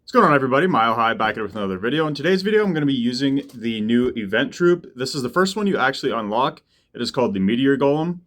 What's going on, everybody? Mile High back here with another video. In today's video, I'm going to be using the new event troop. This is the first one you actually unlock. It is called the Meteor Golem.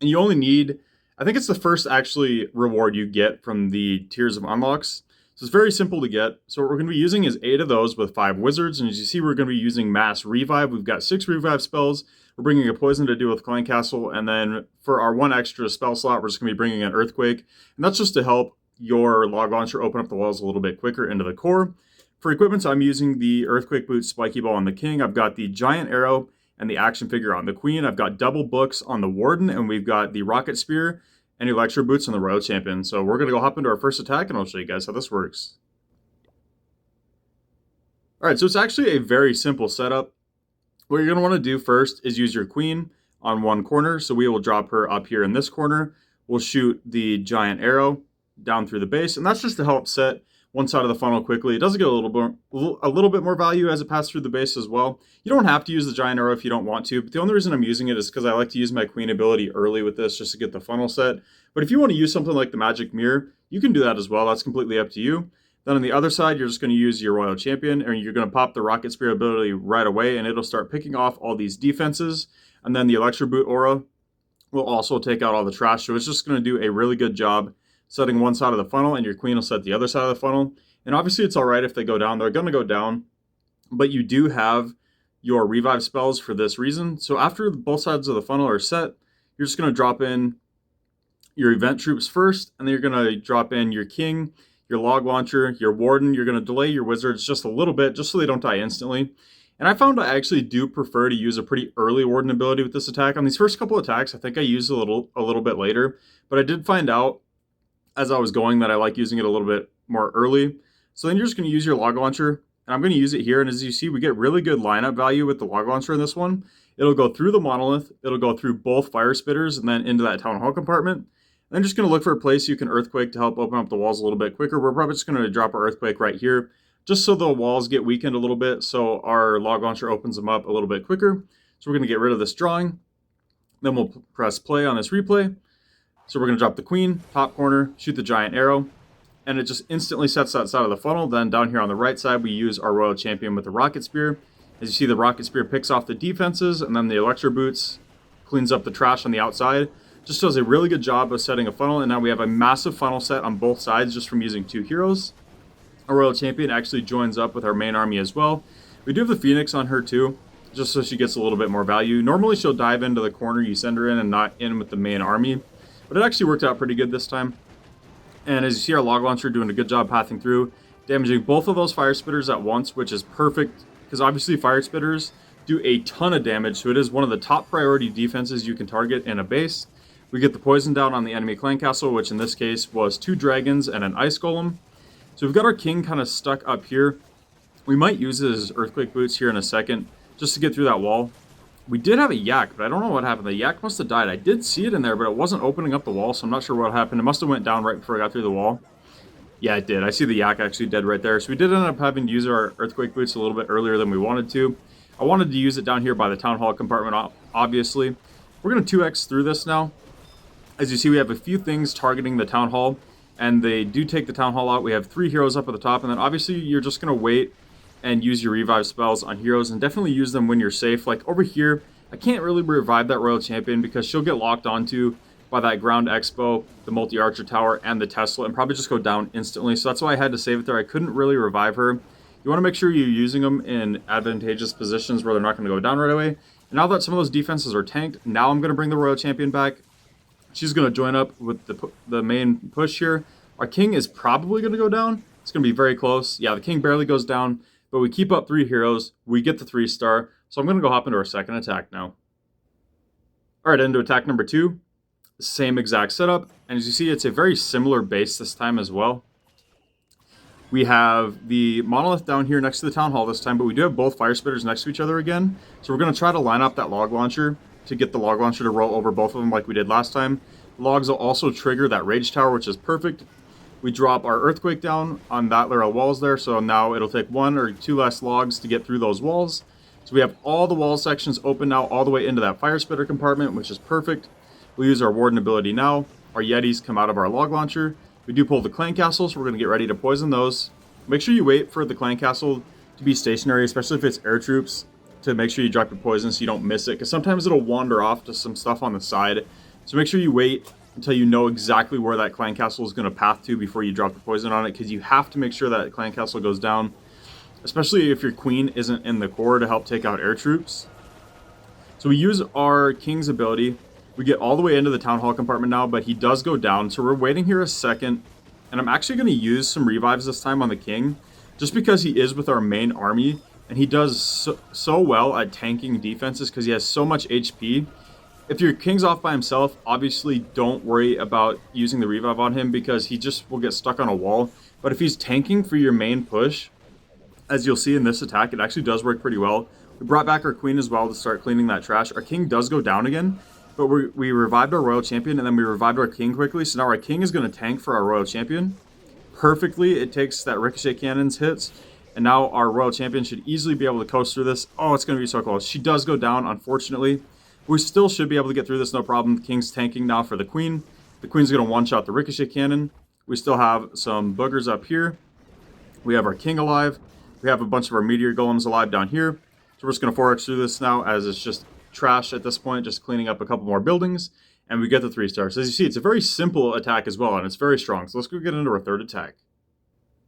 And you only need, I think it's the first actually reward you get from the tiers of unlocks. So it's very simple to get. So what we're going to be using is 8 of those with 5 wizards. And as you see, we're going to be using mass revive. We've got 6 revive spells. We're bringing a poison to deal with Clan Castle. And then for our 1 extra spell slot, we're just going to be bringing an earthquake. And that's just to help your log launcher open up the walls a little bit quicker into the core. For equipment, so I'm using the Earthquake Boots, Spiky Ball on the King. I've got the Giant Arrow and the Action Figure on the Queen. I've got double books on the Warden, and we've got the Rocket Spear and Electro Boots on the Royal Champion. So we're going to go hop into our first attack, and I'll show you guys how this works. Alright, so it's actually a very simple setup. What you're going to want to do first is use your Queen on one corner. So we will drop her up here in this corner. We'll shoot the Giant Arrow down through the base, and that's just to help set one side of the funnel quickly. It does get a little bit more value as it passes through the base as well. You don't have to use the Giant Arrow if you don't want to, but the only reason I'm using it is because I like to use my Queen ability early with this just to get the funnel set. But if you want to use something like the Magic Mirror, you can do that as well. That's completely up to you. Then on the other side, you're just going to use your Royal Champion, and you're going to pop the Rocket Spear ability right away, and it'll start picking off all these defenses. And then the Electro Boot aura will also take out all the trash, so it's just going to do a really good job setting one side of the funnel, and your Queen will set the other side of the funnel. And obviously it's all right if they go down. They're going to go down, but you do have your revive spells for this reason. So after both sides of the funnel are set, you're just going to drop in your event troops first, and then you're going to drop in your King, your log launcher, your Warden. You're going to delay your wizards just a little bit, just so they don't die instantly. And I found I actually do prefer to use a pretty early Warden ability with this attack. On these first couple attacks, I think I used a little bit later, but I did find out as I was going that I like using it a little bit more early. So then you're just going to use your log launcher, and I'm going to use it here. And as you see, we get really good lineup value with the log launcher in this one. It'll go through the monolith, it'll go through both fire spitters, and then into that town hall compartment. And I'm just going to look for a place you can earthquake to help open up the walls a little bit quicker. We're probably just going to drop our earthquake right here, just so the walls get weakened a little bit, so our log launcher opens them up a little bit quicker. So we're going to get rid of this drawing. Then we'll press play on this replay. So we're going to drop the Queen, top corner, shoot the Giant Arrow, and it just instantly sets that side of the funnel. Then down here on the right side, we use our Royal Champion with the Rocket Spear. As you see, the Rocket Spear picks off the defenses, and then the Electro Boots cleans up the trash on the outside. Just does a really good job of setting a funnel, and now we have a massive funnel set on both sides just from using 2 heroes. Our Royal Champion actually joins up with our main army as well. We do have the Phoenix on her too, just so she gets a little bit more value. Normally she'll dive into the corner you send her in and not in with the main army. But it actually worked out pretty good this time. And as you see, our log launcher doing a good job pathing through, damaging both of those fire spitters at once, which is perfect, because obviously fire spitters do a ton of damage, so it is one of the top priority defenses you can target in a base. We get the poison down on the enemy clan castle, which in this case was 2 dragons and an ice golem. So we've got our King kind of stuck up here. We might use his Earthquake Boots here in a second, just to get through that wall. We did have a yak, but I don't know what happened. The yak must have died. I did see it in there, but it wasn't opening up the wall, so I'm not sure what happened. It must have went down right before I got through the wall. Yeah, it did. I see the yak actually dead right there. So we did end up having to use our Earthquake Boots a little bit earlier than we wanted to. I wanted to use it down here by the Town Hall compartment, obviously. We're going to 2x through this now. As you see, we have a few things targeting the Town Hall, and they do take the Town Hall out. We have 3 heroes up at the top, and then obviously you're just going to wait and use your revive spells on heroes, and definitely use them when you're safe. Like over here, I can't really revive that Royal Champion because she'll get locked onto by that Ground Expo, the Multi-Archer Tower, and the Tesla, and probably just go down instantly. So that's why I had to save it there. I couldn't really revive her. You want to make sure you're using them in advantageous positions where they're not going to go down right away. And now that some of those defenses are tanked, now I'm going to bring the Royal Champion back. She's going to join up with the main push here. Our King is probably going to go down. It's going to be very close. Yeah, the King barely goes down, but we keep up 3 heroes. We get the 3-star. So I'm going to go hop into our second attack now. Alright, into attack number 2. Same exact setup. And as you see, it's a very similar base this time as well. We have the monolith down here next to the town hall this time, but we do have both fire spitters next to each other again. So we're going to try to line up that log launcher to get the log launcher to roll over both of them like we did last time. Logs will also trigger that rage tower, which is perfect. We drop our earthquake down on that layer of walls there, so now it'll take 1 or 2 less logs to get through those walls. So we have all the wall sections open now all the way into that fire spitter compartment, which is perfect. We'll use our Warden ability now. Our Yetis come out of our log launcher. We do pull the clan castle, so we're going to get ready to poison those. Make sure you wait for the clan castle to be stationary, especially if it's air troops, to make sure you drop your poison so you don't miss it, because sometimes it'll wander off to some stuff on the side. So make sure you wait until you know exactly where that clan castle is going to path to before you drop the poison on it, because you have to make sure that clan castle goes down, especially if your queen isn't in the core to help take out air troops. So we use our king's ability. We get all the way into the town hall compartment now, but he does go down. So we're waiting here a second, and I'm actually going to use some revives this time on the king, just because he is with our main army, and he does so well at tanking defenses because he has so much HP. If your king's off by himself, obviously don't worry about using the revive on him because he just will get stuck on a wall. But if he's tanking for your main push, as you'll see in this attack, it actually does work pretty well. We brought back our queen as well to start cleaning that trash. Our king does go down again, but we revived our royal champion, and then we revived our king quickly. So now our king is going to tank for our royal champion perfectly. It takes that ricochet cannon's hits, and now our royal champion should easily be able to coast through this. Oh, it's going to be so close. She does go down, unfortunately. We still should be able to get through this, no problem. The king's tanking now for the queen. The queen's going to one-shot the ricochet cannon. We still have some boogers up here. We have our king alive. We have a bunch of our meteor golems alive down here. So we're just going to 4x through this now, as it's just trash at this point, just cleaning up a couple more buildings, and we get the 3 stars. As you see, it's a very simple attack as well, and it's very strong. So let's go get into our third attack.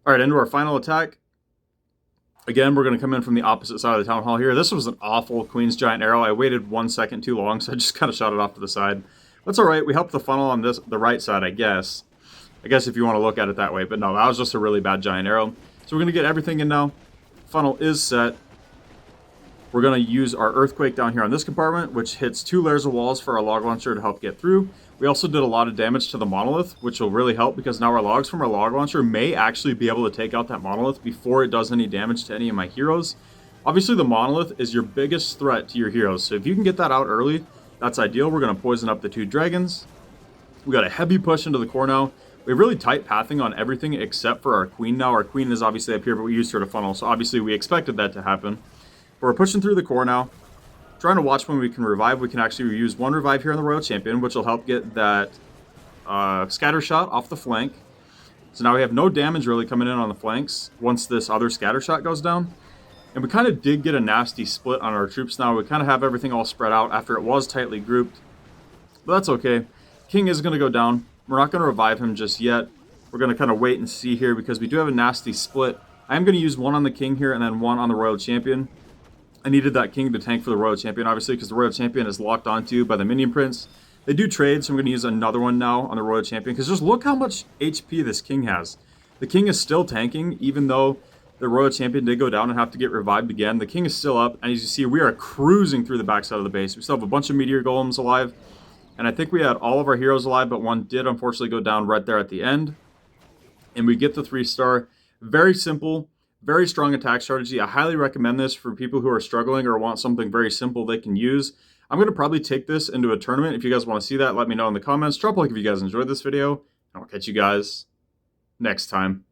All right, into our final attack. Again, we're going to come in from the opposite side of the town hall here. This was an awful Queen's Giant Arrow. I waited 1 second too long, so I just kind of shot it off to the side. That's all right. We helped the funnel on the right side, I guess. I guess if you want to look at it that way. But no, that was just a really bad Giant Arrow. So we're going to get everything in now. Funnel is set. We're going to use our Earthquake down here on this compartment, which hits 2 layers of walls for our log launcher to help get through. We also did a lot of damage to the monolith, which will really help because now our logs from our log launcher may actually be able to take out that monolith before it does any damage to any of my heroes. Obviously, the monolith is your biggest threat to your heroes, so if you can get that out early, that's ideal. We're going to poison up the 2 dragons. We got a heavy push into the core now. We have really tight pathing on everything except for our queen now. Our queen is obviously up here, but we used her to funnel, so obviously we expected that to happen. But we're pushing through the core now. Trying to watch when we can revive. We can actually use 1 revive here on the Royal Champion, which will help get that scatter shot off the flank. So now we have no damage really coming in on the flanks once this other scatter shot goes down. And we kind of did get a nasty split on our troops now. We kind of have everything all spread out after it was tightly grouped. But that's okay. King is going to go down. We're not going to revive him just yet. We're going to kind of wait and see here because we do have a nasty split. I am going to use 1 on the King here and then 1 on the Royal Champion. I needed that King to tank for the Royal Champion, obviously, because the Royal Champion is locked onto by the Minion Prince. They do trade, so I'm going to use another one now on the Royal Champion, because just look how much HP this King has. The King is still tanking, even though the Royal Champion did go down and have to get revived again. The King is still up, and as you see, we are cruising through the backside of the base. We still have a bunch of Meteor Golems alive, and I think we had all of our heroes alive, but one did unfortunately go down right there at the end. And we get the 3-star. Very simple. Very strong attack strategy. I highly recommend this for people who are struggling or want something very simple they can use. I'm going to probably take this into a tournament. If you guys want to see that, let me know in the comments. Drop a like if you guys enjoyed this video, and I'll catch you guys next time.